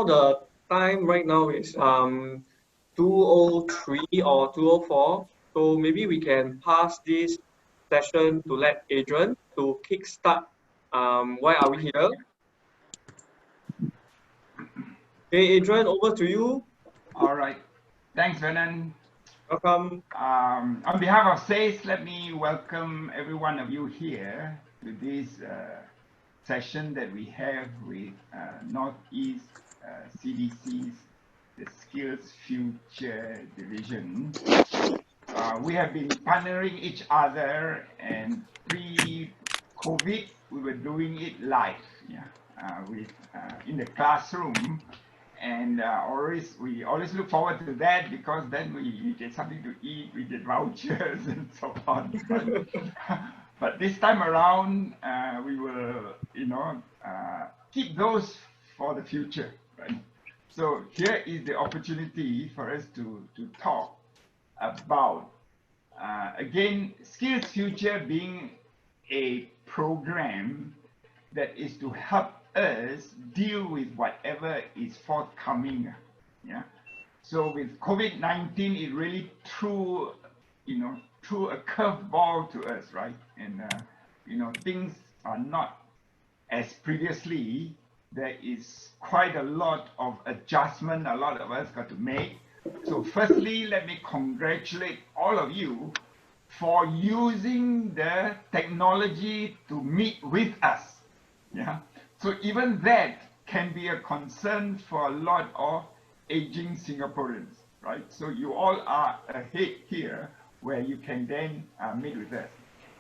now the time right now is 2:03 or 2:04. So maybe we can pass this session to let Adrian to kickstart. Why are we here? Hey, Adrian, over to you. All right. Thanks, Vernon. Welcome. On behalf of SACE, let me welcome every one of you here to this session that we have with Northeast CDC's the Skills Future Division. We have been partnering each other, and pre-COVID, we were doing it live, in the classroom. And we always look forward to that, because then we get something to eat, we get vouchers and so on. But this time around, we will, keep those for the future, right? So here is the opportunity for us to talk about, again, Skills Future being a program that is to help us deal with whatever is forthcoming. Yeah. So with COVID-19, it really threw a curveball to us, right? And things are not as previously. There is quite a lot of adjustment a lot of us got to make. So firstly, let me congratulate all of you for using the technology to meet with us. Yeah. So even that can be a concern for a lot of aging Singaporeans, right? So you all are ahead here where you can then meet with us.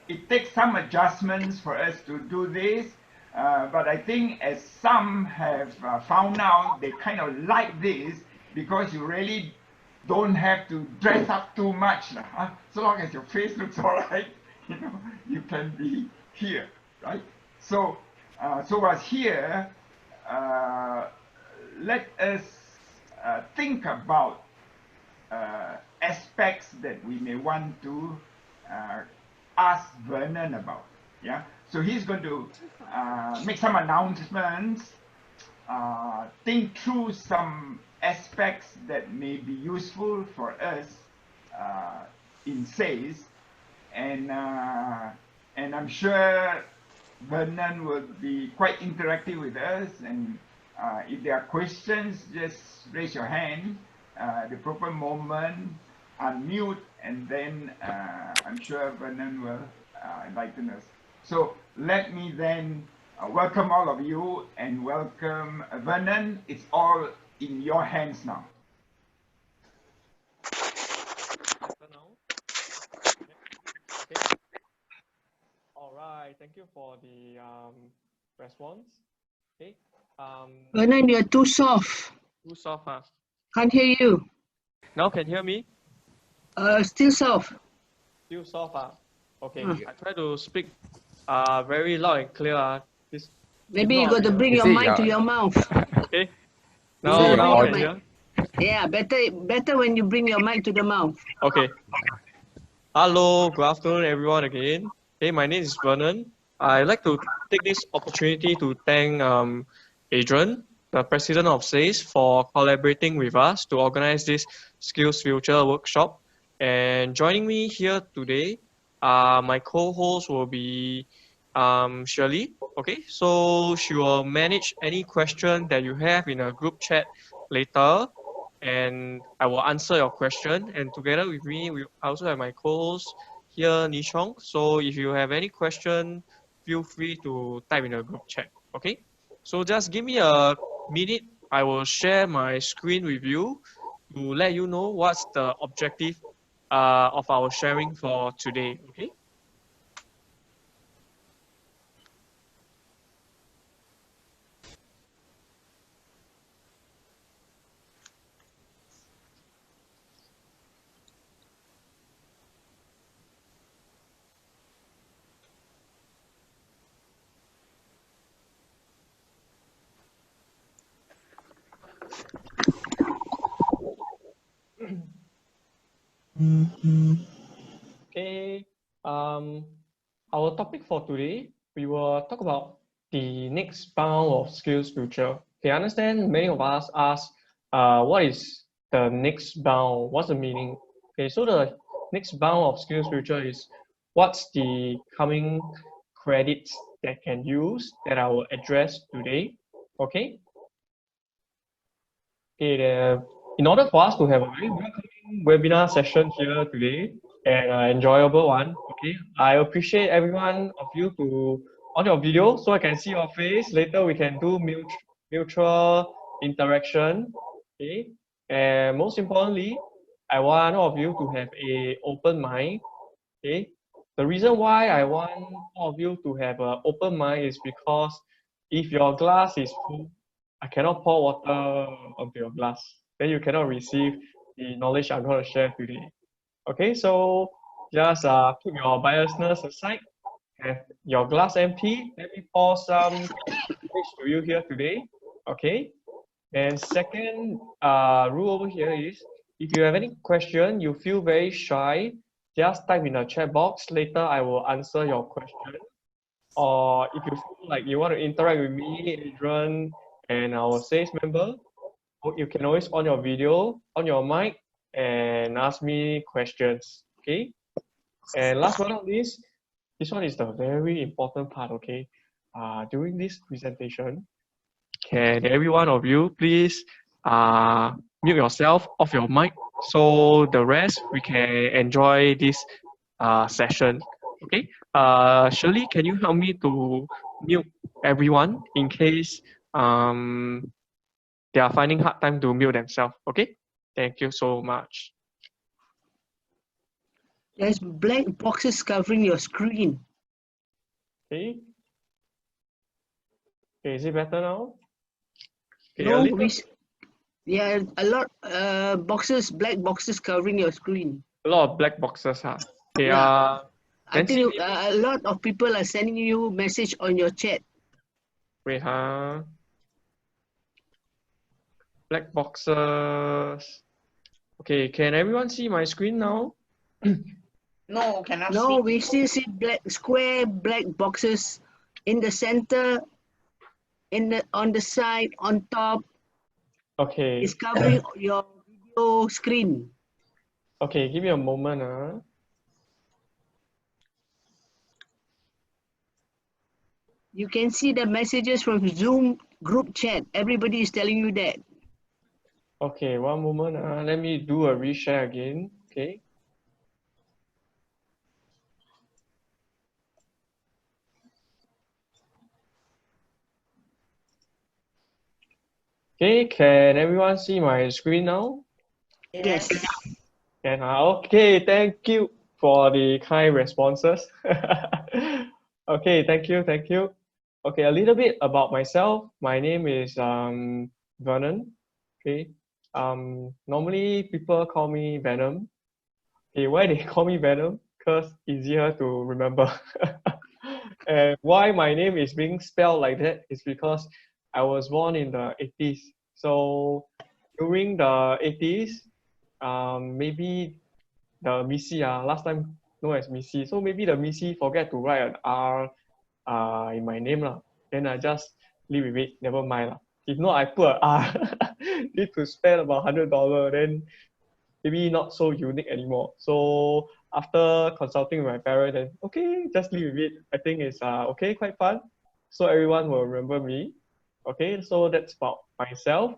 It takes some adjustments for us to do this, but I think as some have found out, they kind of like this because you really don't have to dress up too much. So long as your face looks all right, you can be here, right? So as here, let us think about aspects that we may want to ask Vernon about. Yeah, so he's going to make some announcements, think through some aspects that may be useful for us in SACE, and I'm sure Vernon will be quite interactive with us, and if there are questions, just raise your hand, the proper moment, unmute, and then I'm sure Vernon will enlighten us. So let me then welcome all of you, and welcome Vernon. It's all in your hands now. All right, thank you for the response. Okay. Vernon, you're too soft. Too soft, huh? Can't hear you. Now can you hear me? Still soft. Still soft, huh? Okay, I try to speak very loud and clear. Maybe you got to bring your mic to your mouth. Okay. Now I can hear. Yeah, better when you bring your mic to the mouth. Okay. Hello, good afternoon, everyone again. Hey, my name is Vernon. I'd like to take this opportunity to thank Adrian, the president of SACE, for collaborating with us to organize this Skills Future workshop. And joining me here today, my co-host will be Shirley. Okay, so she will manage any question that you have in a group chat later, and I will answer your question. And together with me, I also have my co-host here, Nishong. So if you have any question, feel free to type in the group chat. Okay, so just give me a minute. I will share my screen with you to let you know what's the objective of our sharing for today. Okay. Okay, our topic for today, we will talk about the next bound of Skills Future. Okay, I understand many of us ask, what is the next bound? What's the meaning? Okay, so the next bound of SkillsFuture is what's the coming credits that can use that I will address today. Okay. Okay, in order for us to have a very welcoming webinar session here today and an enjoyable one, okay, I appreciate every one of you to on your video so I can see your face. Later we can do mutual interaction, okay, and most importantly, I want all of you to have a open mind, okay. The reason why I want all of you to have an open mind is because if your glass is full, I cannot pour water onto your glass. Then you cannot receive the knowledge I'm going to share today. Okay, so just keep your biasness aside, have your glass empty. Let me pour some knowledge to you here today. Okay, and second rule over here is if you have any question, you feel very shy, just type in the chat box. Later, I will answer your question. Or if you feel like you want to interact with me, Adrian, and our SACE member, you can always on your video, on your mic, and ask me questions. Okay. And last but not least, this one is the very important part. Okay. During this presentation, can every one of you please mute yourself off your mic so the rest we can enjoy this session. Okay. Shirley, can you help me to mute everyone in case they are finding hard time to mute themselves? Okay. Thank you so much. There's black boxes covering your screen. Okay. Okay, is it better now? Okay, No, a lot boxes, black boxes covering your screen. lot of black boxes, huh? Okay, Yeah. I Nancy, think a lot of people are sending you message on your chat. wait, huh? Black boxes. Okay, can everyone see my screen now? No, cannot No, see. we still see square black boxes in the center, on the side, on top. Okay. It's covering your video screen. Okay, give me a moment. You can see the messages from Zoom group chat. Everybody is telling you that. Okay, one moment. Let me do a reshare again. Okay. Okay, can everyone see my screen now? Yes. And okay, thank you for the kind responses. Okay, thank you, thank you. Okay, a little bit about myself. My name is Vernon. Okay. Normally people call me Venom. Okay, why they call me Venom? Because easier to remember. And why my name is being spelled like that is because I was born in the 80s. So during the 80s, maybe the Missy, last time known as Missy. So maybe the Missy forget to write an R in my name. Then I just leave with it, never mind. If not, I put an R, need to spend about $100, then maybe not so unique anymore. So after consulting with my parents, then okay, just leave with it. I think it's okay, quite fun. So everyone will remember me. Okay, so that's about myself.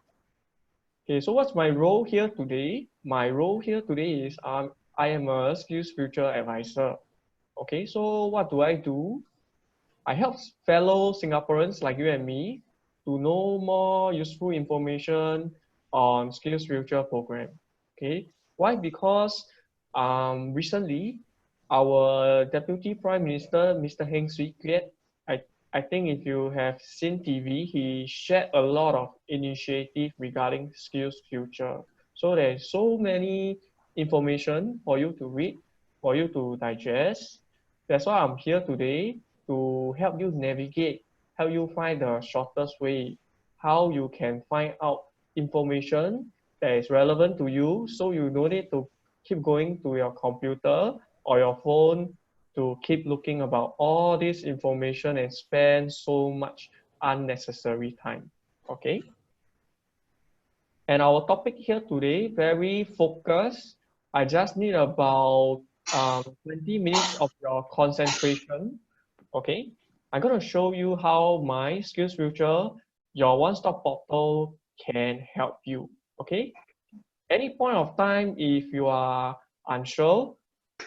Okay, so what's my role here today? My role here today is I am a SkillsFuture advisor. Okay, so what do? I help fellow Singaporeans like you and me to know more useful information on SkillsFuture program. Okay, why? Because recently our Deputy Prime Minister, Mr. Heng Swee Keat, I think if you have seen TV, he shared a lot of initiative regarding SkillsFuture. So there's so many information for you to read, for you to digest. That's why I'm here today to help you navigate, help you find the shortest way, how you can find out information that is relevant to you so you don't need to keep going to your computer or your phone to keep looking about all this information and spend so much unnecessary time. Okay. And our topic here today, very focused. I just need about 20 minutes of your concentration. Okay. I'm going to show you how my SkillsFuture, your one-stop portal, can help you. Okay. Any point of time, if you are unsure,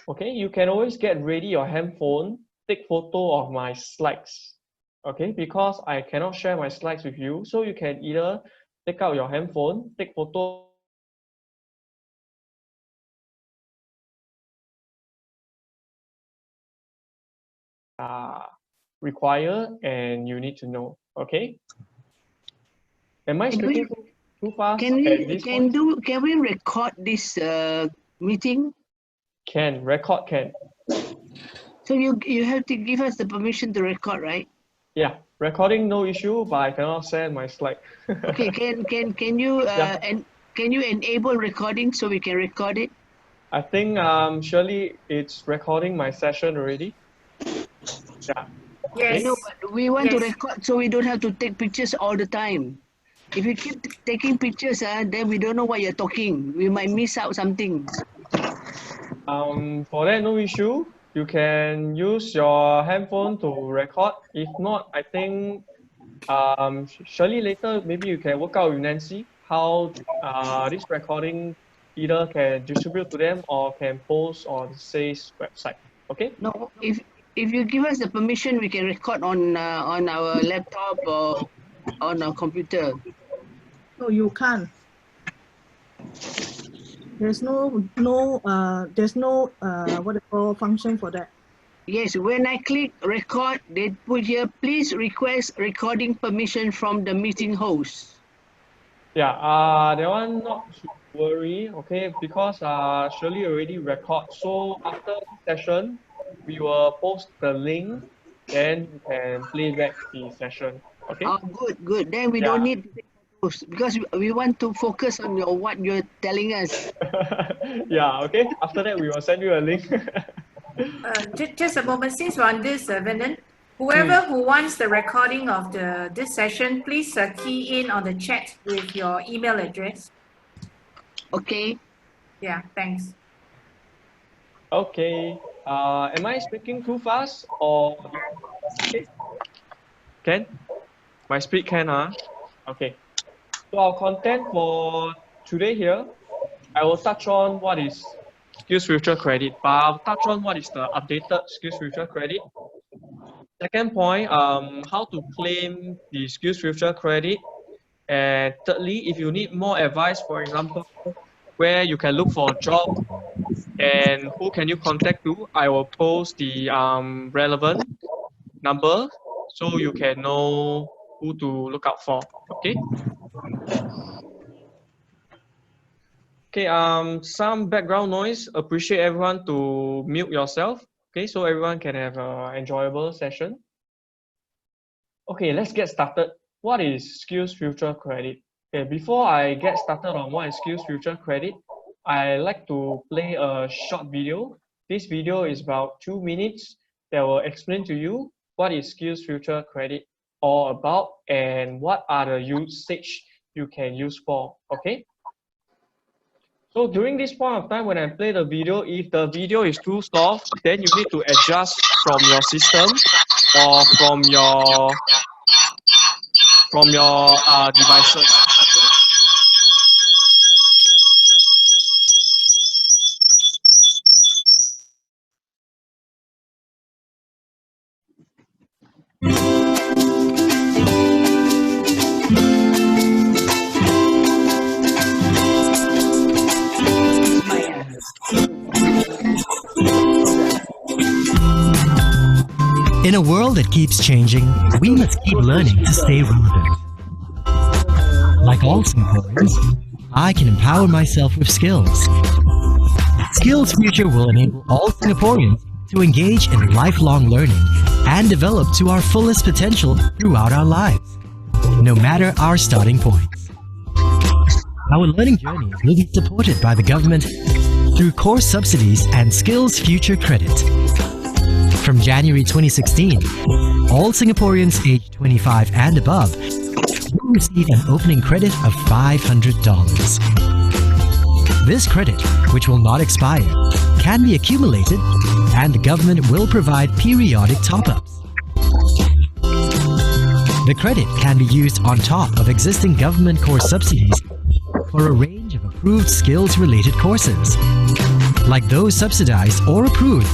okay, you can always get ready your handphone, take photo of my slides. Okay, because I cannot share my slides with you, so you can either take out your handphone, take photo require and you need to know. Okay. Am I speaking too fast Can at this point? can we record this meeting? Can record can. So you have to give us the permission to record, right? Yeah, recording no issue, but I cannot send my slide. Okay, can you Yeah. and can you enable recording so we can record it? I think surely it's recording my session already. Yeah. I know, Yes. but we want to Yes. record so we don't have to take pictures all the time. If you keep taking pictures, then we don't know what you're talking. We might miss out something. For that, no issue. You can use your handphone to record. If not, I think surely later maybe you can work out with Nancy how this recording either can distribute to them or can post on SACE website. Okay? No, if you give us the permission, we can record on our laptop or on our computer. No, you can't. There's no what they call function for that. Yes, when I click record, they put here, please request recording permission from the meeting host. Yeah, that one not to worry, okay, because Shirley already record. So after this session, we will post the link, then you can play back the session. Okay? Oh, good. Then we don't need to take photos because we want to focus on what you're telling us. Yeah, okay. After that, we will send you a link. Just a moment, since we're on this, Vernon, whoever who wants the recording of this session, please key in on the chat with your email address. Okay. Yeah, thanks. Okay. Am I speaking too fast or okay? Can? My speed can, huh? Okay. So our content for today here, I will touch on what is SkillsFuture credit, but I'll touch on what is the updated SkillsFuture credit. Second point, how to claim the SkillsFuture credit. And thirdly, if you need more advice, for example, where you can look for a job and who can you contact to, I will post the relevant number so you can know who to look out for. Okay. Okay, some background noise. Appreciate everyone to mute yourself. Okay, so everyone can have an enjoyable session. Okay, let's get started. What is SkillsFuture credit? Okay, before I get started on what is SkillsFuture credit, I like to play a short video. This video is about 2 minutes that will explain to you what is SkillsFuture credit all about and what are the usage you can use for. Okay. So during this point of time, when I play the video, if the video is too soft, then you need to adjust from your system or from your devices. Okay? In a world that keeps changing, we must keep learning to stay relevant. Like all Singaporeans, I can empower myself with skills. SkillsFuture will enable all Singaporeans to engage in lifelong learning and develop to our fullest potential throughout our lives, no matter our starting points. Our learning journey will be supported by the government through course subsidies and SkillsFuture credit. From January 2016, all Singaporeans aged 25 and above you'll receive an opening credit of $500. This credit, which will not expire, can be accumulated, and the government will provide periodic top-ups. The credit can be used on top of existing government course subsidies for a range of approved skills-related courses, like those subsidized or approved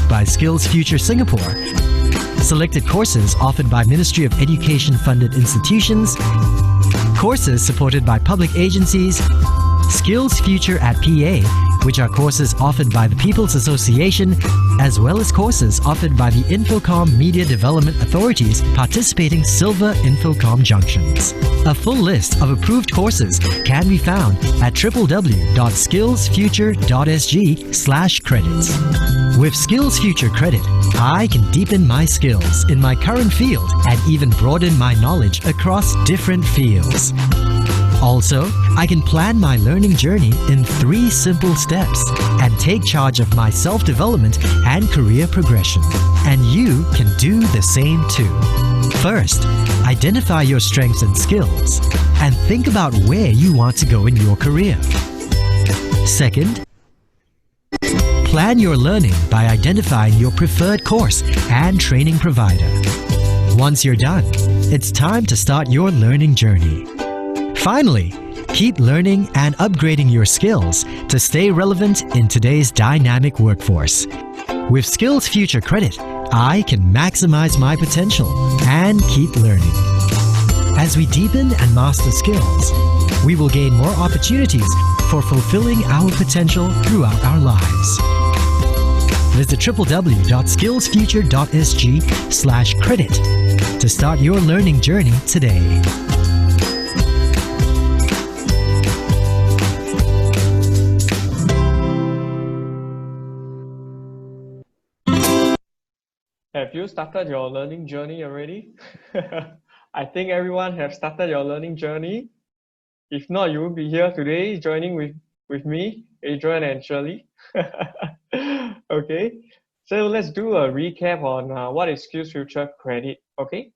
by Skills Future Singapore, selected courses offered by Ministry of Education-funded institutions, courses supported by public agencies, Skills Future at PA, which are courses offered by the People's Association, as well as courses offered by the Infocom Media Development Authorities participating Silver Infocom Junctions. A full list of approved courses can be found at www.skillsfuture.sg/credits. With Skills Future Credit, I can deepen my skills in my current field and even broaden my knowledge across different fields. Also, I can plan my learning journey in 3 simple steps and take charge of my self-development and career progression. And you can do the same too. First, identify your strengths and skills and think about where you want to go in your career. Second, plan your learning by identifying your preferred course and training provider. Once you're done, it's time to start your learning journey. Finally, keep learning and upgrading your skills to stay relevant in today's dynamic workforce. With Skills Future Credit, I can maximize my potential and keep learning. As we deepen and master skills, we will gain more opportunities for fulfilling our potential throughout our lives. Visit www.skillsfuture.sg/credit to start your learning journey today. Have you started your learning journey already? I think everyone have started your learning journey. If not, you will be here today joining with me, Adrian and Shirley. Okay, so let's do a recap on what is Skills Future Credit. Okay,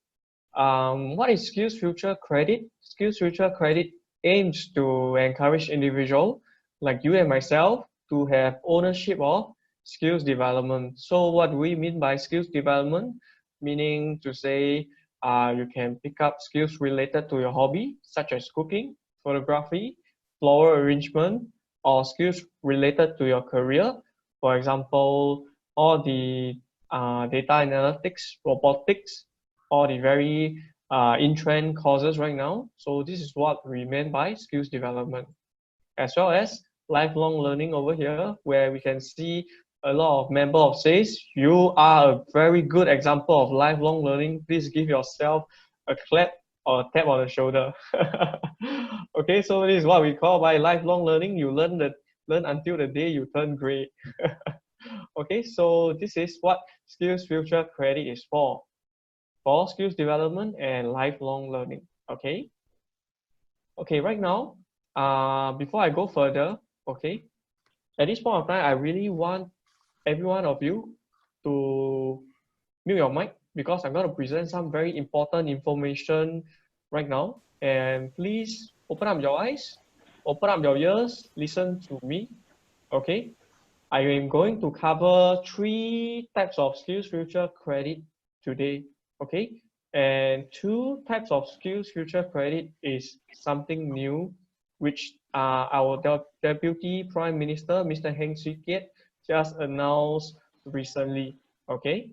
what is Skills Future Credit? Skills Future Credit aims to encourage individuals like you and myself to have ownership of skills development. So what do we mean by skills development? Meaning to say you can pick up skills related to your hobby, such as cooking, photography, floral arrangement, or skills related to your career. For example, all the data analytics, robotics, all the very in-trend courses right now. So this is what we mean by skills development, as well as lifelong learning over here, where we can see a lot of members of SACE. You are a very good example of lifelong learning. Please give yourself a clap or a tap on the shoulder. Okay, so this is what we call by lifelong learning. You learn until the day you turn gray. Okay, so this is what Skills Future Credit is for skills development and lifelong learning. Okay. Okay, right now, before I go further, okay, at this point of time, I really want every one of you to mute your mic because I'm going to present some very important information right now. And please open up your eyes, open up your ears, listen to me. Okay, I am going to cover 3 types of Skills Future Credit today. Okay, and 2 types of Skills Future Credit is something new, which our Deputy Prime Minister, Mr. Heng Swee Keat, just announced recently. Okay.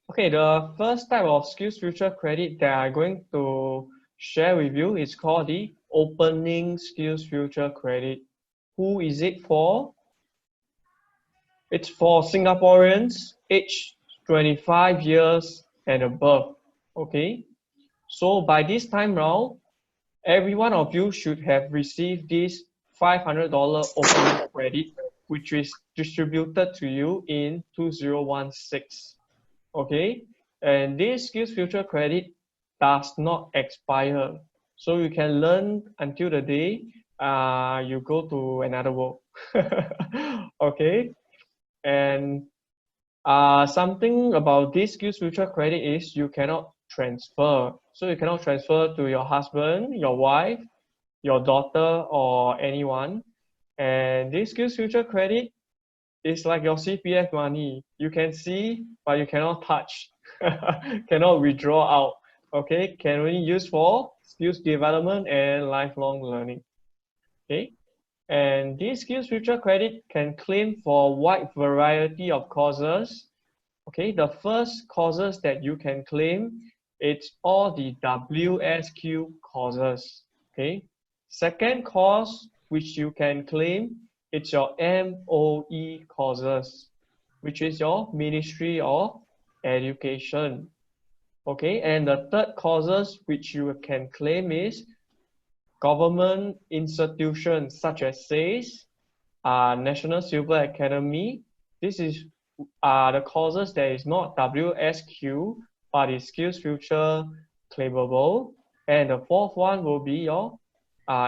Okay, the first type of Skills Future Credit that I'm going to share with you is called the Opening Skills Future Credit. Who is it for? It's for Singaporeans aged 25 years and above. Okay. So by this time round, every one of you should have received this $500 opening credit, which is distributed to you in 2016. Okay, and this Skills Future Credit does not expire, so you can learn until the day you go to another world. Okay, and something about this Skills Future Credit is you cannot transfer. So you cannot transfer to your husband, your wife, your daughter, or anyone. And this skills future credit is like your CPF money. You can see, but you cannot touch, cannot withdraw out. Okay, can only use for skills development and lifelong learning. Okay, and this skills future credit can claim for a wide variety of courses. Okay, the first courses that you can claim, it's all the WSQ courses. Okay, second course which you can claim, it's your MOE courses, which is your Ministry of Education. Okay, and the third courses which you can claim is government institutions such as SACE, National Civil Academy. This is the courses that is not WSQ, but is Skills Future claimable. And the fourth one will be your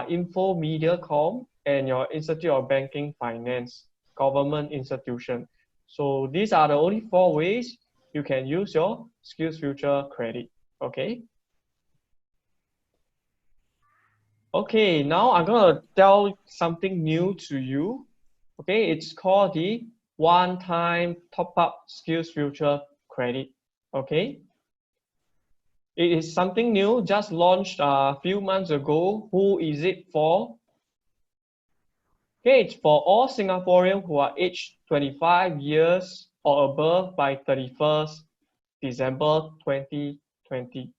Info Media Com and your Institute of Banking Finance, government institution. So these are the only 4 ways you can use your Skills Future credit. Okay. Okay, now I'm gonna tell something new to you. Okay, it's called the one-time top-up Skills Future credit. Okay, it is something new, just launched a few months ago. Who is it for? Okay, it's for all Singaporeans who are aged 25 years or above by 31st December 2020.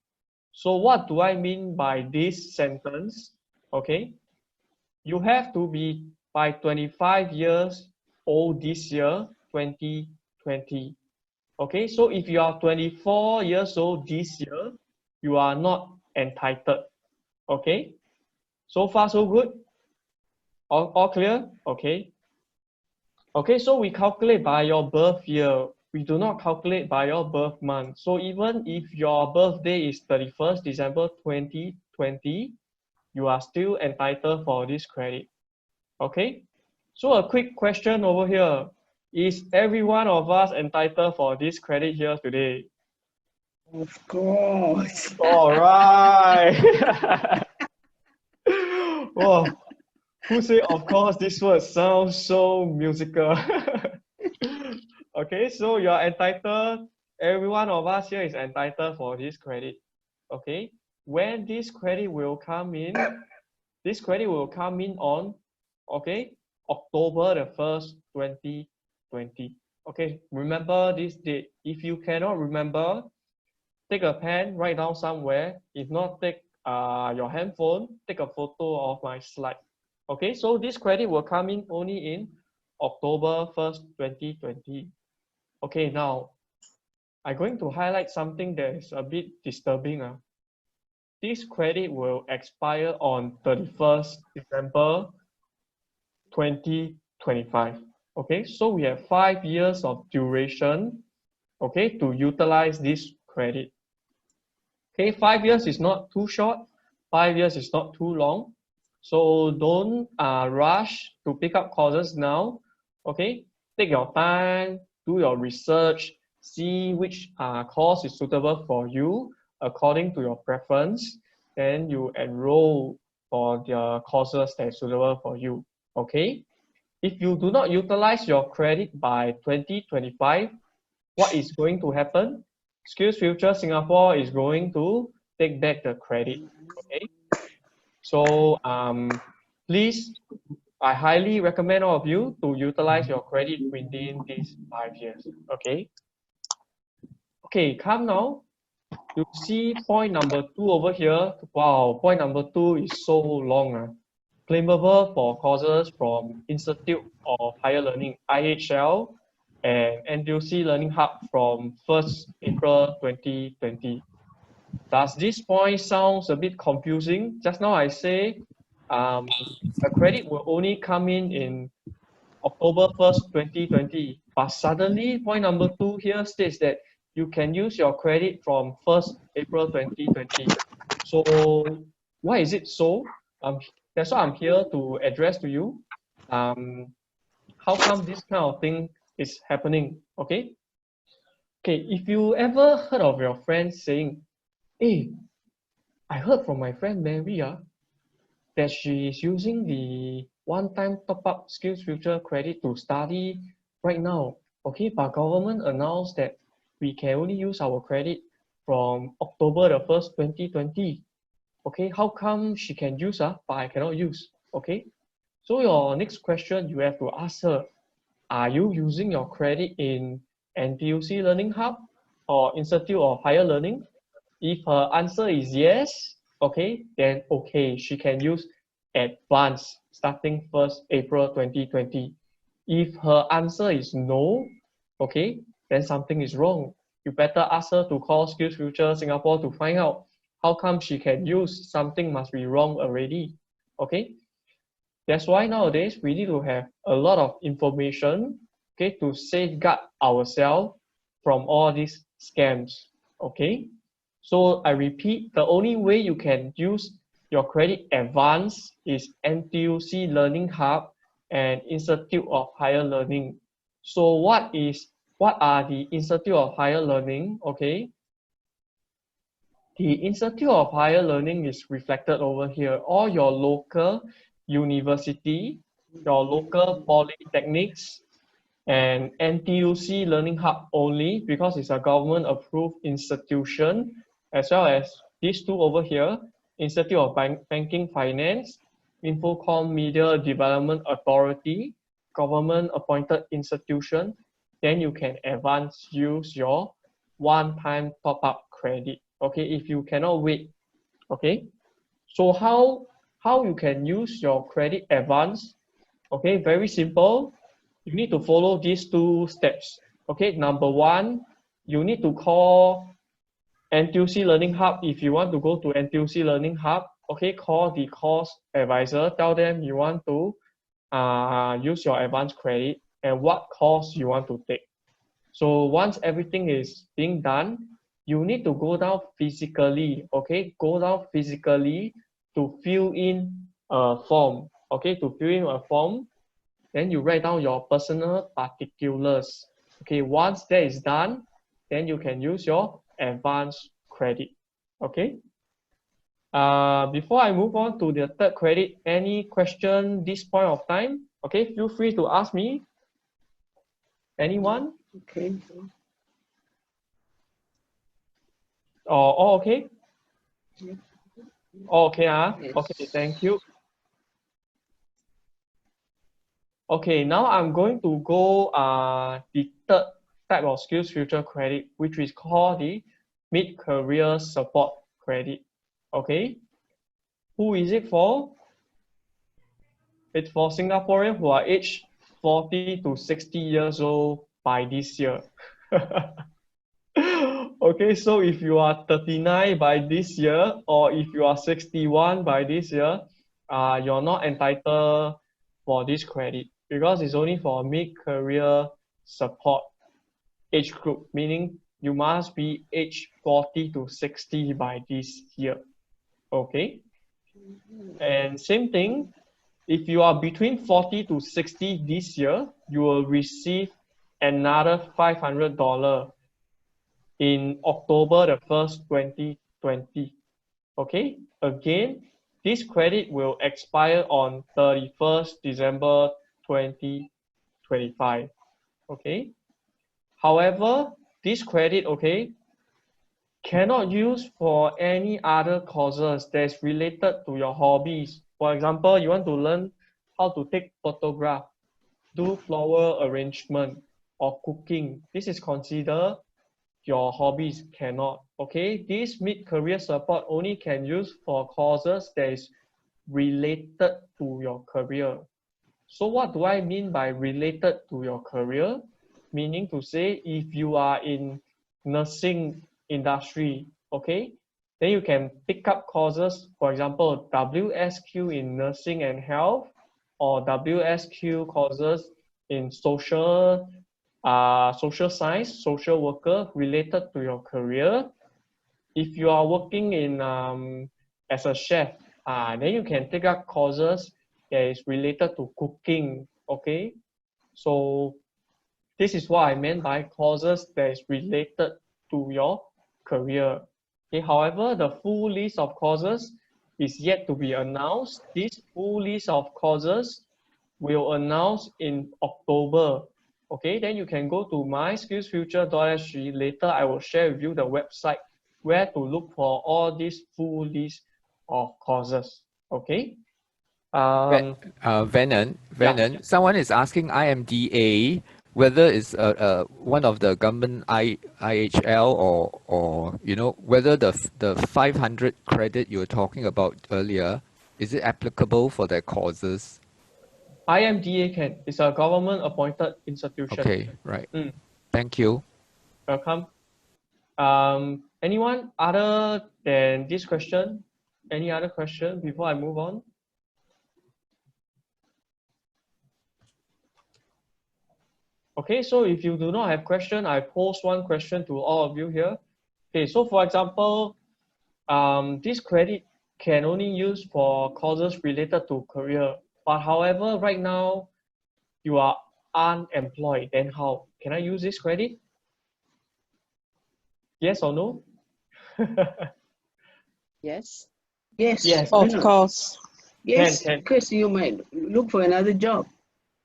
So what do I mean by this sentence? Okay, you have to be by 25 years old this year, 2020. Okay, so if you are 24 years old this year, you are not entitled. Okay, so far so good? All clear? Okay. Okay, so we calculate by your birth year. We do not calculate by your birth month. So even if your birthday is 31st December 2020, you are still entitled for this credit. Okay, so a quick question over here. Is every one of us entitled for this credit here today? Of course. All right. Whoa, who say of course this word sounds so musical? Okay, so you're entitled, every one of us here is entitled for this credit. Okay, when this credit will come in, this credit will come in on, okay, October the 1st, 2020. Okay, remember this date. If you cannot remember, take a pen, write down somewhere. If not, take your handphone, take a photo of my slide. Okay, so this credit will come in only in October 1st, 2020. Okay, now I'm going to highlight something that is a bit disturbing. This credit will expire on 31st December 2025. Okay, so we have 5 years of duration, okay, to utilize this credit. Okay, 5 years is not too short, 5 years is not too long. So don't rush to pick up courses now. Okay, take your time, do your research, see which course is suitable for you according to your preference. Then you enroll for the courses that is suitable for you. Okay, if you do not utilize your credit by 2025, what is going to happen? Skills Future Singapore is going to take back the credit. Okay, so please, I highly recommend all of you to utilize your credit within these 5 years. Okay. Okay, come now. You see point number 2 over here. Wow, point number 2 is so long. Claimable for courses from Institute of Higher Learning, IHL, and NTUC Learning Hub from 1st April 2020. Does this point sounds a bit confusing? Just now I say the credit will only come in October 1st, 2020. But suddenly, point number 2 here states that you can use your credit from 1st April 2020. So why is it so? That's why I'm here to address to you. How come this kind of thing is happening? Okay. Okay, if you ever heard of your friends saying, Hey, I heard from my friend Mary that she is using the one-time top-up SkillsFuture credit to study right now. Okay, but government announced that we can only use our credit from October the 1st, 2020. Okay, how come she can use, but I cannot use? Okay, so your next question, you have to ask her, are you using your credit in NTUC Learning Hub or Institute of Higher Learning? If her answer is yes, okay, then okay, she can use advanced starting 1st April 2020. If her answer is no, okay, then something is wrong. You better ask her to call SkillsFuture Singapore to find out how come she can use, something must be wrong already. Okay, that's why nowadays we need to have a lot of information, okay, to safeguard ourselves from all these scams. Okay, so I repeat, the only way you can use your credit advance is NTUC Learning Hub and Institute of Higher Learning. So what are the Institute of Higher Learning? Okay, the Institute of Higher Learning is reflected over here. All your local university, your local polytechnics, and NTUC Learning Hub only because it's a government approved institution, as well as these two over here, Institute of Banking Finance, Infocom Media Development Authority, government appointed institution, then you can advance use your one-time top-up credit. Okay, if you cannot wait. Okay, so how you can use your credit advance? Okay, very simple. You need to follow these two steps. Okay, number one, you need to call NTUC Learning Hub. If you want to go to NTUC Learning Hub, okay, call the course advisor, tell them you want to use your advanced credit and what course you want to take. So once everything is being done, you need to go down physically, okay? Go down physically to fill in a form, okay? To fill in a form, then you write down your personal particulars. Okay, once that is done, then you can use your advanced credit, okay? Before I move on to the third credit, any question this point of time? Okay, feel free to ask me. Anyone? Okay. Oh, okay. Yeah. Okay, Yes. okay, thank you. Okay, now I'm going to go the third type of SkillsFuture credit, which is called the mid-career support credit. Okay, who is it for? It's for Singaporeans who are aged 40 to 60 years old by this year. Okay, so if you are 39 by this year, or if you are 61 by this year, you're not entitled for this credit because it's only for mid-career support age group, meaning you must be age 40 to 60 by this year. Okay, and same thing, if you are between 40 to 60 this year, you will receive another $500 in October the 1st, 2020. Okay, again, this credit will expire on 31st December 2025. Okay, however, this credit, okay, cannot use for any other courses that's related to your hobbies. For example, you want to learn how to take photograph, do flower arrangement, or cooking. This is considered your hobbies cannot. Okay, this mid-career support only can use for courses that is related to your career. So what do I mean by related to your career? Meaning to say, if you are in nursing industry, okay, then you can pick up courses, for example, WSQ in nursing and health, or WSQ courses in social science, social worker related to your career. If you are working in as a chef, then you can take up courses that is related to cooking. Okay, so this is what I meant by courses that is related to your career. Okay, however, the full list of courses is yet to be announced. This full list of courses will announce in October. Okay, then you can go to myskillsfuture.sg. Later, I will share with you the website where to look for all these full list of courses. Okay. Venon, Yeah. someone is asking IMDA whether it's one of the government IHL or you know whether the 500 credit you were talking about earlier, is it applicable for their courses? IMDA can. It's a government appointed institution. Okay, right. Thank you. Welcome. Anyone other than this question? Any other question before I move on? Okay, so if you do not have question, I pose one question to all of you here. Okay, so for example, this credit can only use for courses related to career. But however, right now you are unemployed. Then how? Can I use this credit? Yes or no? Yes. Yes. Yes. why Of not? course. Yes, Can. because you might look for another job.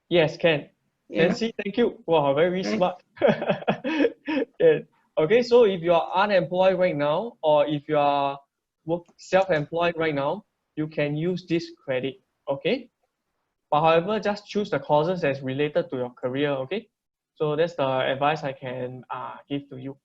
Yes, can. Yeah. Nancy, thank you. Wow, very Right. smart. Yeah. Okay, so if you are unemployed right now, or if you are self-employed right now, you can use this credit. Okay. But however, just choose the courses that's related to your career. Okay. So that's the advice I can give to you.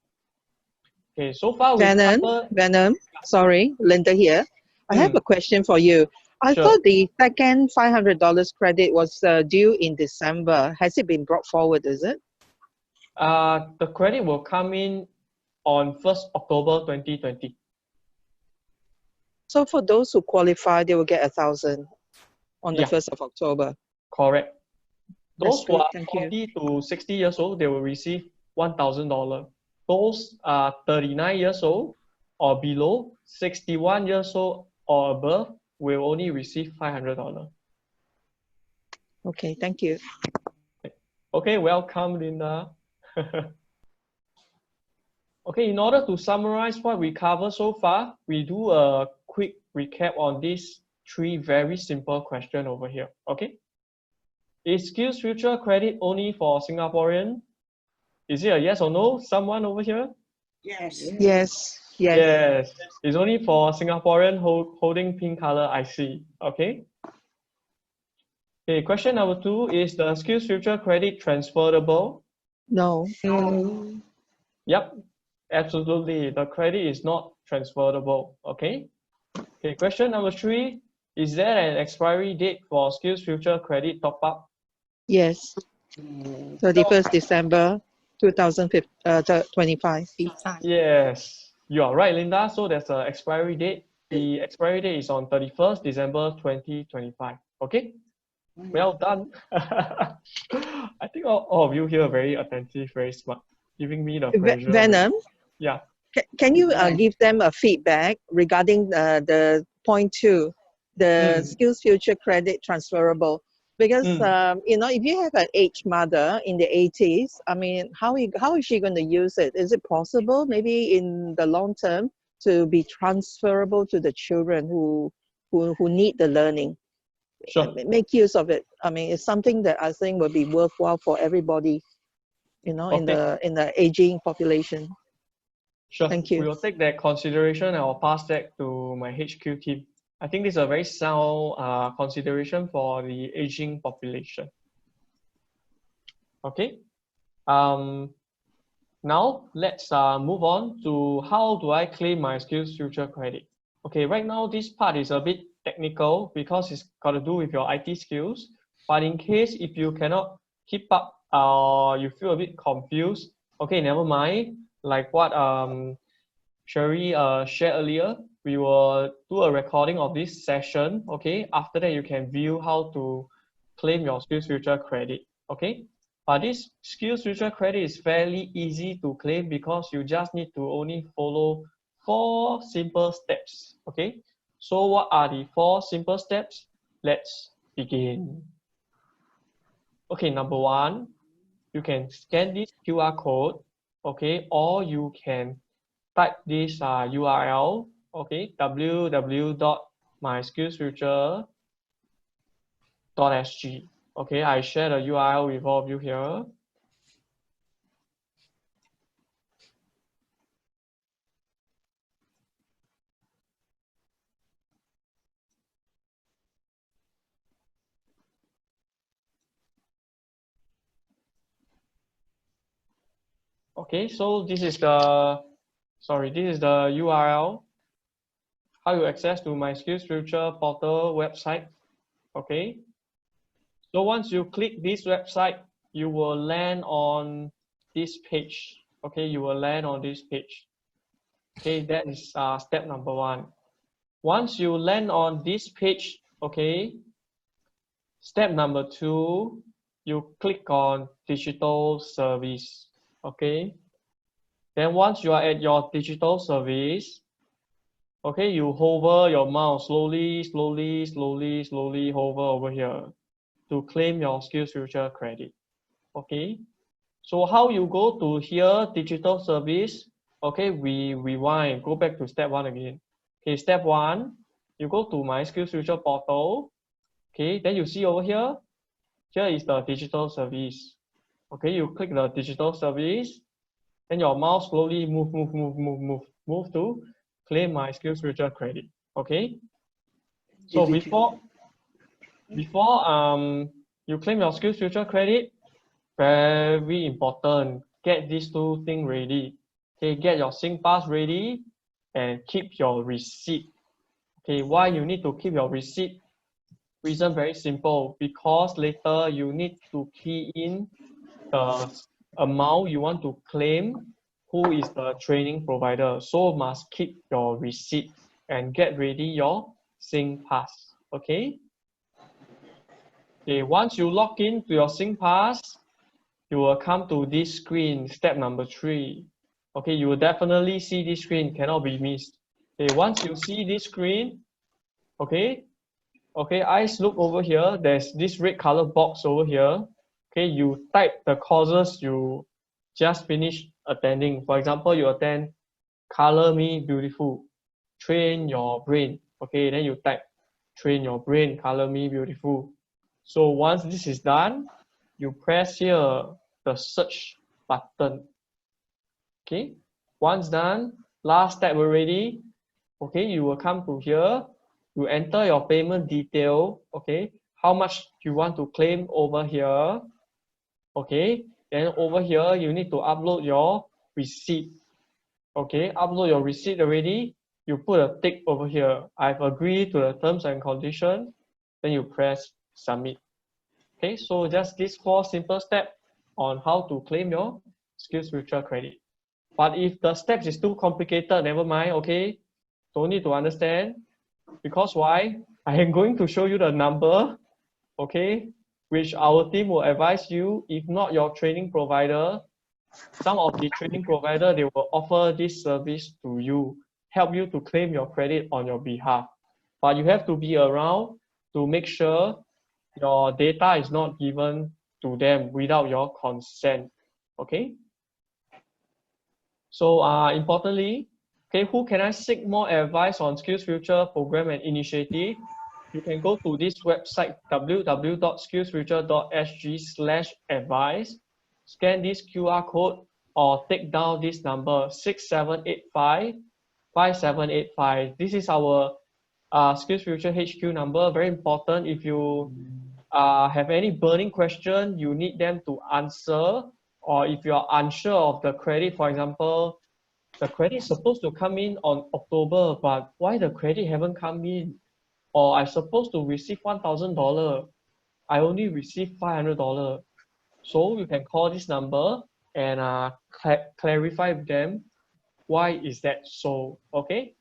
Okay. So far we covered. Venom, sorry, Linda here. I have a question for you. I Sure. thought the second $500 credit was due in December. Has it been brought forward, is it? The credit will come in on 1st October 2020. So for those who qualify, they will get 1,000 on the Yeah. 1st of October. Correct. That's Those who great, are thank you. 40 to 60 years old, they will receive $1,000. Those are 39 years old or below, 61 years old or above will only receive $500. Okay, thank you. Okay, welcome, Linda. Okay, in order to summarize what we covered so far, we do a quick recap on these three very simple questions over here. Okay. Is SkillsFuture credit only for Singaporean? Is it a yes or no? Someone over here? Yes. Yes, yes. Yes. It's only for Singaporean holding pink color IC. Okay. Okay. Question number 2 is the SkillsFuture credit transferable? No. Yep. Absolutely. The credit is not transferable. Okay. Okay. Question number 3. Is there an expiry date for SkillsFuture credit top up? Yes. 31st December 2025. Yes, you are right, Linda. So there's an expiry date. The expiry date is on 31st December 2025. Okay, well done. I think all of you here are very attentive, very smart, giving me the pressure. Venom, Yeah. can you give them a feedback regarding the point 2, the SkillsFuture credit transferable? Because you know, if you have an aged mother in the 80s, I mean, how is she going to use it? Is it possible, maybe in the long term, to be transferable to the children who need the learning? Sure. Make use of it. I mean, it's something that I think will be worthwhile for everybody, you know, in the aging population. Sure. Thank you. We will take that consideration and I'll pass that to my HQ team. I think this is a very sound consideration for the aging population. Okay. Now let's move on to how do I claim my SkillsFuture credit. Okay, right now this part is a bit technical because it's got to do with your IT skills. But in case if you cannot keep up or you feel a bit confused, okay, never mind. Like what Sherry shared earlier, we will do a recording of this session. Okay, after that you can view how to claim your SkillsFuture credit. Okay. But this SkillsFuture credit is fairly easy to claim because you just need to only follow 4 simple steps. Okay, so what are the 4 simple steps? Let's begin. Okay, number 1, you can scan this QR code, okay, or you can type this URL, okay, www.myskillsfuture.sg. Okay, I share the URL with all of you here. Okay, so this is the URL, how you access to my SkillsFuture portal website. Okay, so once you click this website, you will land on this page. Okay, you will land on this page. Okay, that is step number 1. Once you land on this page, okay, step number 2, you click on digital service. Okay, then once you are at your digital service, okay, you hover your mouse slowly hover over here to claim your SkillsFuture credit. Okay, so how you go to here, digital service? Okay, we rewind, go back to step 1 again. Okay, step 1, you go to my SkillsFuture portal. Okay, then you see over here, here is the digital service. Okay, you click the digital service, then your mouse slowly move to claim my SkillsFuture credit. Okay, so before you claim your SkillsFuture credit, very important, get these 2 things ready. Okay, get your SingPass ready and keep your receipt. Okay, why you need to keep your receipt? Reason very simple, because later you need to key in the amount you want to claim, who is the training provider. So must keep your receipt and get ready your SingPass. Okay. Okay, once you log in to your SingPass, you will come to this screen, step number 3. Okay, you will definitely see this screen, cannot be missed. Okay, once you see this screen, okay, eyes look over here, there's this red color box over here. Okay, you type the courses you just finished attending. For example, you attend Color Me Beautiful, Train Your Brain. Okay, then you type Train Your Brain, Color Me Beautiful. So once this is done, you press here the search button. Okay, once done, last step already. Okay, you will come to here, you enter your payment detail. Okay, how much you want to claim over here. Okay, then over here you need to upload your receipt. Okay, upload your receipt already, you put a tick over here, I've agreed to the terms and conditions, then you press submit. Okay, so just these 4 simple steps on how to claim your SkillsFuture credit. But if the steps is too complicated, never mind. Okay, don't need to understand, because why? I am going to show you the number, okay, which our team will advise you. If not your training provider, some of the training provider, they will offer this service to you, help you to claim your credit on your behalf. But you have to be around to make sure your data is not given to them without your consent. Okay, so importantly, okay, who can I seek more advice on SkillsFuture program and initiative? You can go to this website, www.skillsfuture.sg/advice, scan this QR code or take down this number 6785-5785. This is our SkillsFuture HQ number, very important. If you have any burning question you need them to answer, or if you are unsure of the credit, for example, the credit is supposed to come in on October, but why the credit haven't come in? Or I'm supposed to receive $1,000, I only received $500. So you can call this number and clarify with them why is that so. Okay.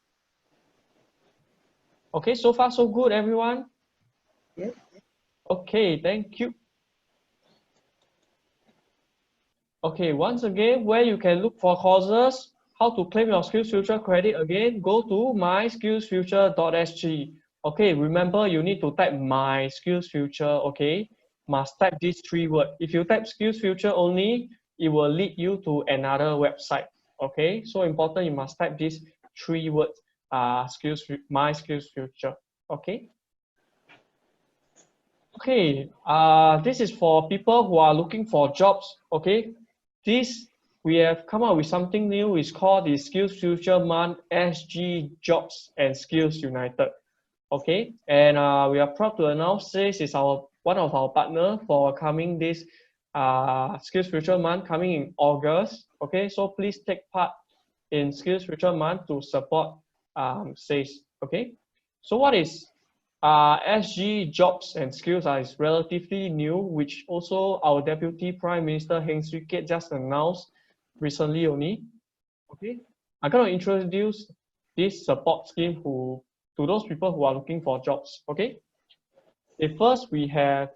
Okay, so far so good, everyone. Yes. Okay, thank you. Okay, once again, where you can look for courses, how to claim your SkillsFuture credit again, go to myskillsfuture.sg. Okay, remember you need to type my SkillsFuture, okay? Must type these 3 words. If you type SkillsFuture only, it will lead you to another website. Okay, so important, you must type these 3 words, my skills future. Okay. Okay, this is for people who are looking for jobs. Okay, this we have come up with something new. It's called the Skills Future Month SG Jobs and Skills United. Okay, and we are proud to announce this is one of our partner for coming this Skills Future Month coming in August. Okay, so please take part in Skills Future Month to support SACE. Okay, so what is SG Jobs and Skills is relatively new, which also our Deputy Prime Minister Heng Swee Keat just announced recently only. Okay, I'm going to introduce this support scheme to those people who are looking for jobs. Okay, first we have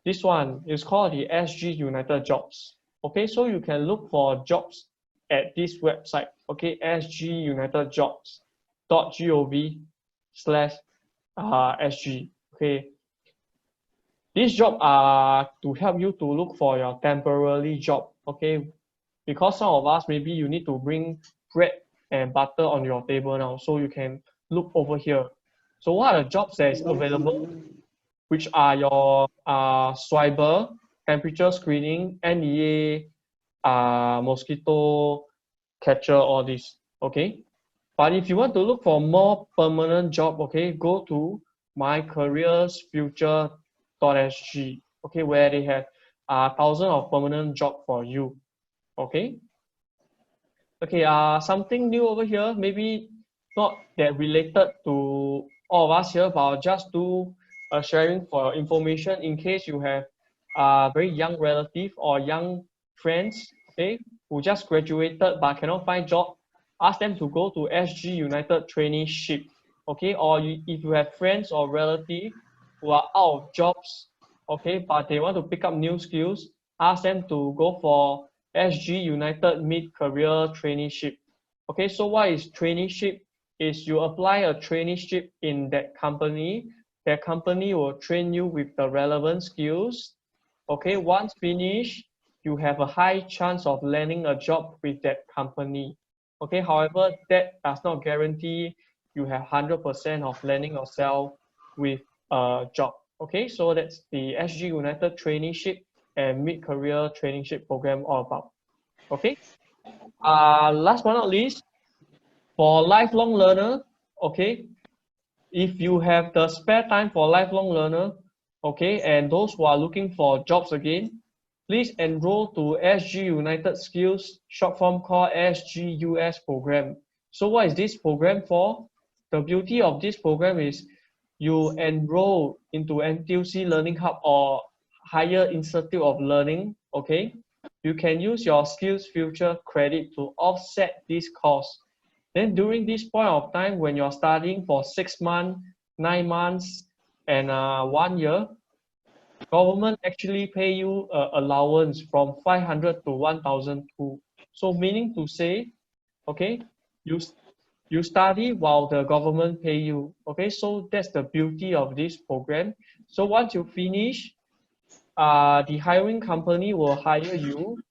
this one. It's called the SG United Jobs. Okay, so you can look for jobs at this website. Okay, sgunitedjobs.gov/SG. Okay, these jobs are to help you to look for your temporary job. Okay, because some of us maybe you need to bring bread and butter on your table now, so you can look over here. So what are the jobs that is available, which are your swiper, temperature screening, NEA, mosquito catcher, all this. Okay, but if you want to look for more permanent job, okay, go to mycareersfuture.sg. Okay, where they have thousands of permanent job for you. Okay. Okay, something new over here, maybe not that related to all of us here, but I'll just do a sharing for your information in case you have a very young relative or young friends, okay, who just graduated but cannot find job. Ask them to go to SG United Traineeship, okay, or if you have friends or relative who are out of jobs, okay, but they want to pick up new skills, ask them to go for SG United Mid-Career Traineeship. Okay, so what is traineeship? Is you apply a traineeship in that company will train you with the relevant skills. Okay, once finished, you have a high chance of landing a job with that company. Okay, however, that does not guarantee you have 100% of landing yourself with a job. Okay, so that's the SG United Traineeship and Mid-Career Traineeship Program all about. Okay, last but not least, for lifelong learner, okay, if you have the spare time for lifelong learner, okay, and those who are looking for jobs again, please enroll to SG United Skills, short form called SGUS program. So what is this program for? The beauty of this program is you enroll into NTUC Learning Hub or higher institute of learning, okay? You can use your skills future credit to offset this cost. Then during this point of time, when you're studying for 6 months, 9 months, and 1 year, government actually pay you allowance from 500 to 1,002. So meaning to say, okay, you study while the government pay you. Okay, so that's the beauty of this program. So once you finish, the hiring company will hire you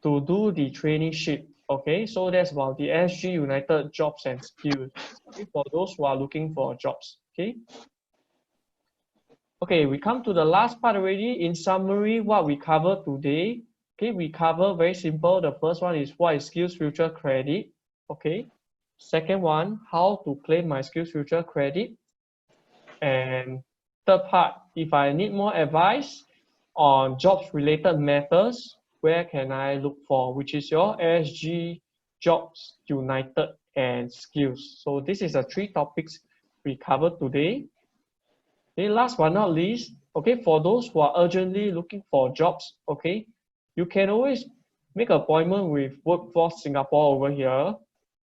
to do the traineeship. Okay, so that's about the SG United Jobs and Skills, okay, for those who are looking for jobs. Okay. Okay, we come to the last part already. In summary, what we cover today. Okay, we cover very simple. The first one is what is Skills Future Credit. Okay. Second one, how to claim my Skills Future Credit. And third part, if I need more advice on jobs related matters, where can I look for, which is your SG Jobs United and Skills. So this is the 3 topics we covered today. Okay, last but not least, okay, for those who are urgently looking for jobs, okay, you can always make an appointment with Workforce Singapore over here,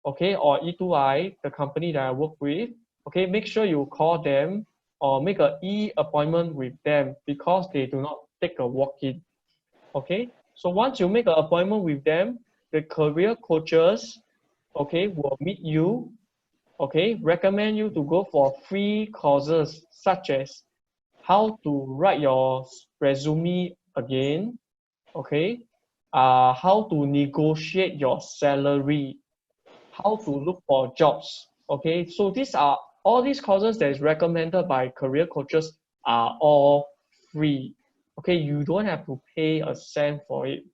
okay, or E2I, the company that I work with. Okay, make sure you call them or make an e-appointment with them because they do not take a walk-in. Okay, so once you make an appointment with them, the career coaches, okay, will meet you, okay, recommend you to go for free courses such as how to write your resume again, okay, how to negotiate your salary, how to look for jobs. Okay, so these are all these courses that is recommended by career coaches are all free. Okay, you don't have to pay a cent for it.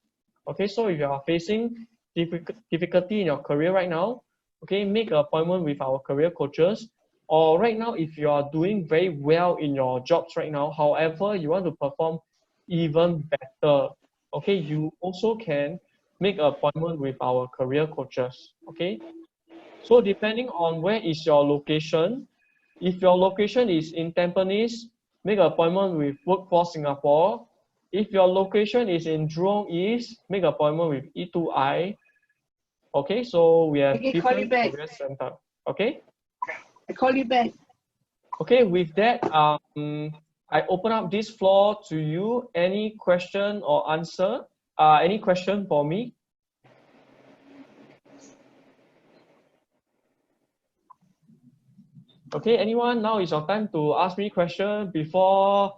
Okay, so if you are facing difficulty in your career right now, okay, make an appointment with our career coaches. Or right now, if you are doing very well in your jobs right now, however, you want to perform even better, okay, you also can make an appointment with our career coaches. Okay, so depending on where is your location, if your location is in Tampines, make an appointment with Workforce Singapore. If your location is in Jurong East, make an appointment with E2I. Okay, so we have Okay, call you different back. career center. Okay, I call you back. okay. With that, I open up this floor to you. Any question or answer? Any question for me? Okay, anyone? Now is your time to ask me question before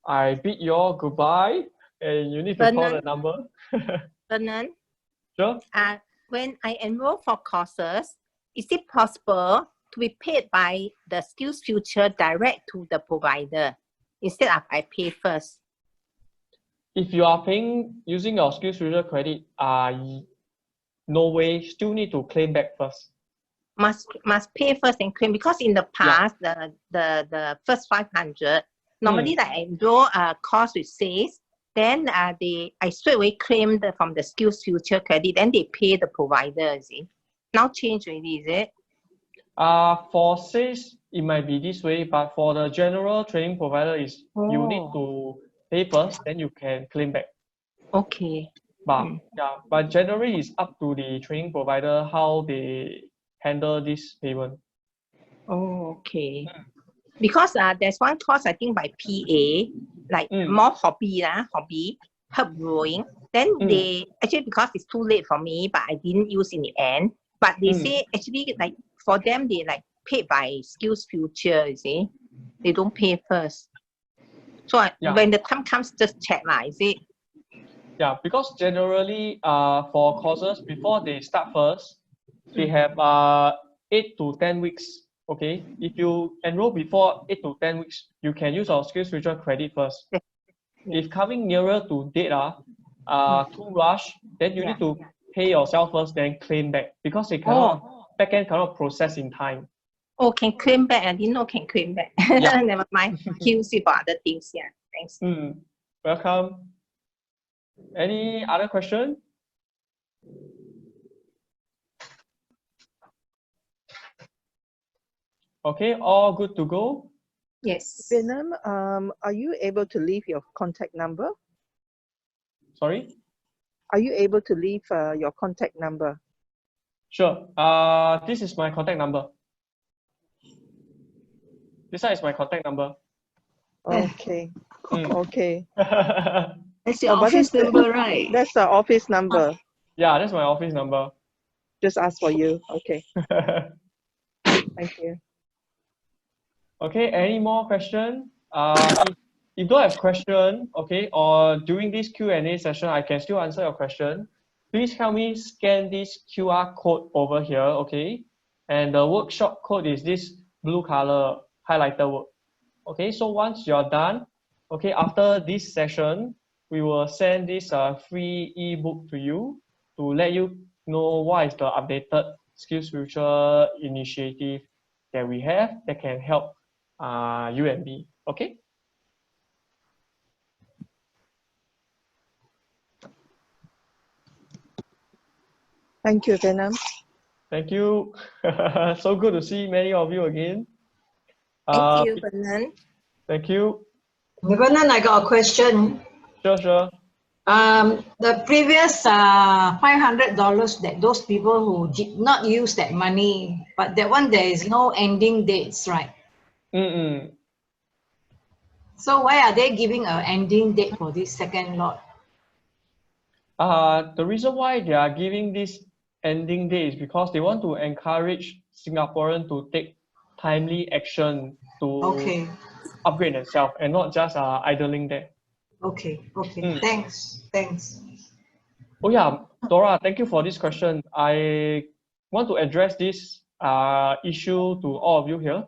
I bid you all goodbye, and you need to call the Vernon? number. Vernon, Sure. when I enroll for courses, is it possible to be paid by the Skills Future direct to the provider instead of I pay first? If you are paying using your SkillsFuture credit, no way, still need to claim back first. Must pay first and claim, because in the past the first 500 normally that I enroll a course with SACE, then I straight away claimed from the Skills Future credit, then they pay the provider. Is it now change already? Is it? For SACE, it might be this way, but for the general training provider, is you need to pay first, then you can claim back. Okay. But but generally it's up to the training provider how they handle this payment. Oh, okay. Because there's one course I think by PA, like more hobby herb growing. Then they actually, because it's too late for me, but I didn't use in the end. But they say actually, like for them, they like paid by Skills Future. You see, they don't pay first. So when the time comes, just check lah. Is it? Yeah, because generally, for courses before they start first, they have 8 to 10 weeks. Okay, if you enroll before 8 to 10 weeks, you can use our SkillsFuture credit first. If coming nearer to date, too rush, then you need to pay yourself first, then claim back, because they cannot backend cannot process in time. Oh, can claim back. I didn't know can claim back. Never mind. Use it for other things. Yeah, thanks. Welcome. Any other question? Okay, all good to go? Yes. Venom, are you able to leave your contact number? Sorry? Are you able to leave your contact number? Sure. This is my contact number. This one is my contact number. Okay. Okay. That's your office number, right? That's the office number. Yeah, that's my office number. Just ask for you. Okay. Thank you. Okay, any more question? If you don't have question, okay, or during this Q&A session, I can still answer your question. Please help me scan this QR code over here, okay? And the workshop code is this blue color highlighter word. Okay, so once you're done, okay, after this session, we will send this free ebook to you to let you know what is the updated SkillsFuture initiative that we have that can help you and me. Okay. Thank you, Venom. Thank you. So good to see many of you again. Thank you, Vernon. Thank you. Vernon, I got a question. Sure. The previous $500 that those people who did not use that money, but that one there is no ending dates, right? So why are they giving an ending date for this second lot? The reason why they are giving this ending date is because they want to encourage Singaporeans to take timely action to upgrade themselves and not just idling there. Okay. Thanks. Oh yeah, Dora, thank you for this question. I want to address this issue to all of you here.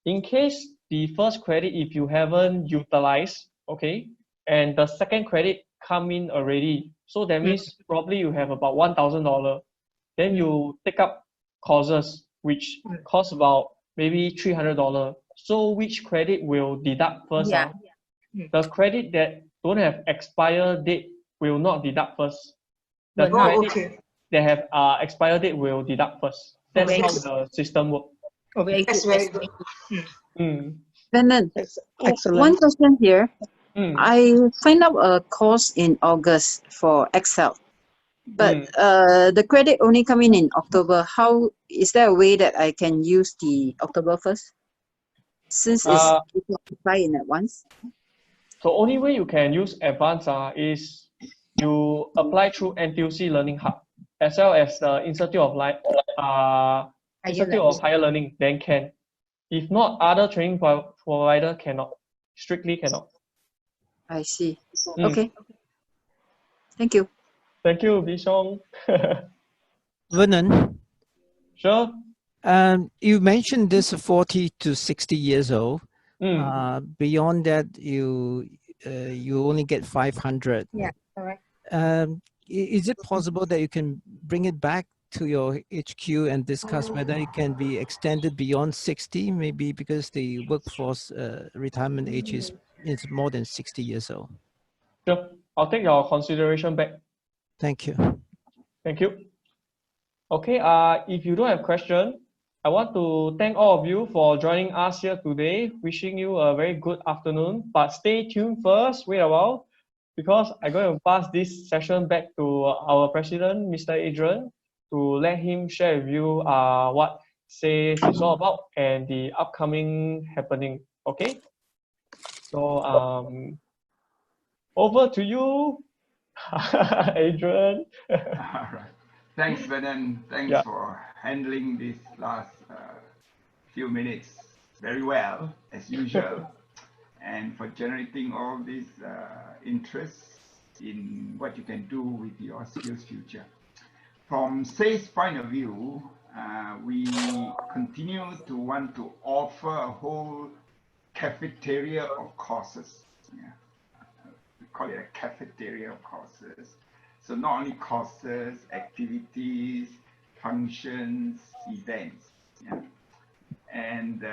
In case the first credit, if you haven't utilized, okay, and the second credit come in already, so that means probably you have about $1,000. Then you take up courses which cost about maybe $300. So which credit will deduct first? Yeah. The credit that don't have expire date will not deduct first. The Will not. credit that have expire date will deduct first. That's very how good. the system works. Oh, very That's good. very That's good. very good. Bernard, Excellent. one question here. Mm. I signed up a course in August for Excel, but the credit only come in October. How is there a way that I can use the October first, since it's not apply in advance? So only way you can use advance is you apply through NTUC Learning Hub as well as the Institute of Higher Learning, then can. If not, other training provider cannot, strictly cannot. I see. Okay. Thank you. Thank you, Bishong. Vernon, Sure. you mentioned this 40 to 60 years old. Beyond that, you only get 500. Yeah, correct. Is it possible that you can bring it back to your HQ and discuss whether it can be extended beyond 60, maybe because the workforce retirement age is more than 60 years old? Sure. I'll take your consideration back. Thank you. Thank you. Okay, if you don't have question, I want to thank all of you for joining us here today. Wishing you a very good afternoon, but stay tuned first, wait a while, because I'm going to pass this session back to our president, Mr. Adrian, to let him share with you what SACE is all about and the upcoming happening, okay? So over to you, Adrian. All right. Thanks, Vernon. Thanks for handling this last few minutes very well, as usual, and for generating all this interest in what you can do with your skills future. From SACE point of view, we continue to want to offer a whole cafeteria of courses. Yeah. We call it a cafeteria of courses. So not only courses, activities, functions, events. Yeah. And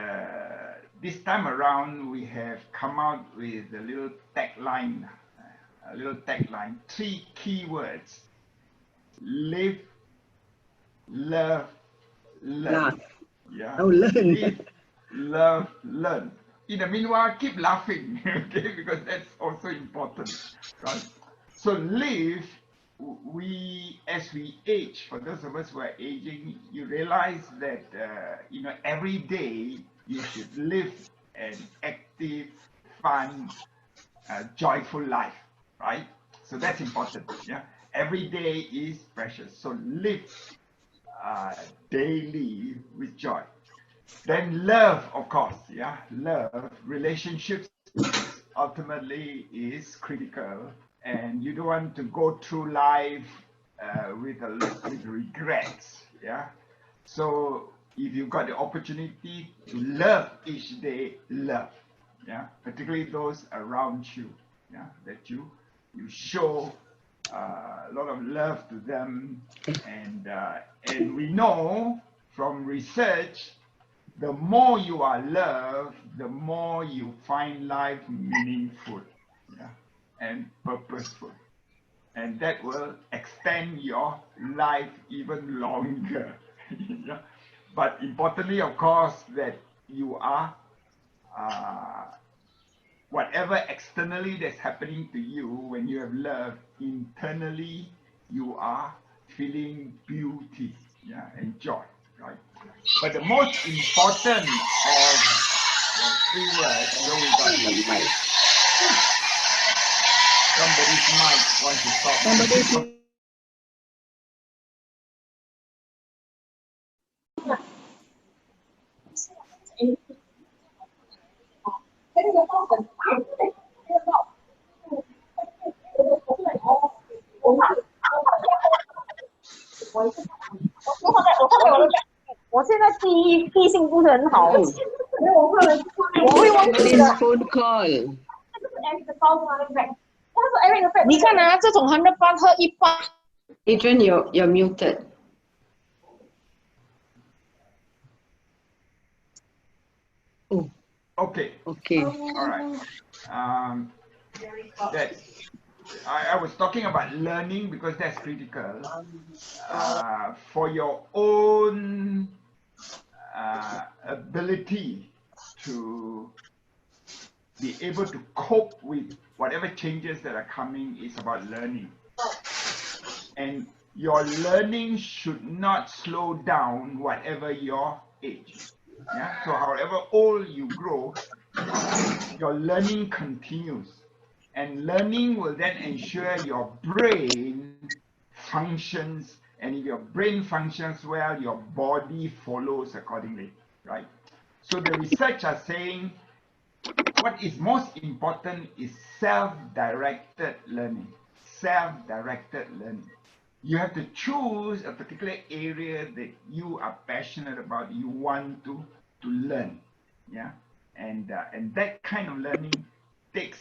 this time around, we have come out with a little tagline, 3 keywords: live, love, learn. Yeah. Oh, learn. Live, love, learn. In the meanwhile, keep laughing, okay, because that's also important, right? So live, as we age, for those of us who are aging, you realize that every day you should live an active, fun, joyful life, right? So that's important. Yeah, every day is precious. So live daily with joy. Then love, of course. Yeah, love, relationships ultimately is critical. And you don't want to go through life with regrets, yeah? So if you've got the opportunity to love each day, love, yeah? Particularly those around you, yeah? That you show a lot of love to them. And we know from research, the more you are loved, the more you find life meaningful, yeah? And purposeful, and that will extend your life even longer. Yeah? But importantly, of course, that you are whatever externally that's happening to you, when you have love, internally you are feeling beauty, yeah, and joy, right? But the most important of the 3 words, so we got somebody's mic wants to stop. Somebody's 我现在记性不是很好，我会忘记 Somebody's 的。 phone call. 你看啊，这种100巴喝1巴。 Adrian, you're muted. Oh, Okay. okay. All right. That's. I was talking about learning because that's critical for your own ability to be able to cope with whatever changes that are coming is about learning. And your learning should not slow down whatever your age. Yeah. So however old you grow, your learning continues. And learning will then ensure your brain functions. And if your brain functions well, your body follows accordingly, right? So the research are saying what is most important is self-directed learning. Self-directed learning. You have to choose a particular area that you are passionate about, you want to learn. Yeah. And that kind of learning takes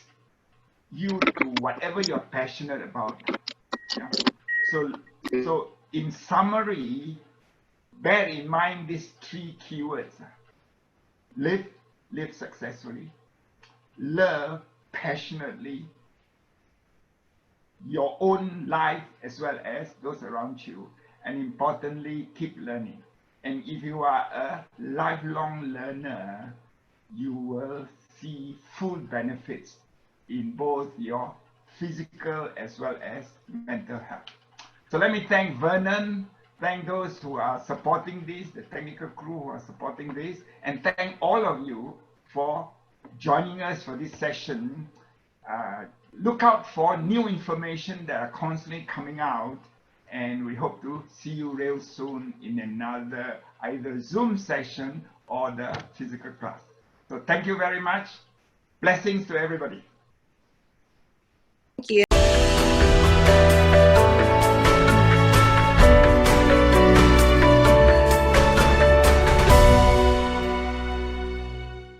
you to whatever you're passionate about. Yeah. So in summary, bear in mind these 3 keywords. Live successfully, love passionately your own life as well as those around you, and importantly, keep learning. And if you are a lifelong learner, you will see full benefits in both your physical as well as mental health. So let me thank Vernon, thank those who are supporting this, the technical crew who are supporting this, and thank all of you for joining us for this session. Look out for new information that are constantly coming out, and we hope to see you real soon in another either Zoom session or the physical class. So thank you very much. Blessings to everybody.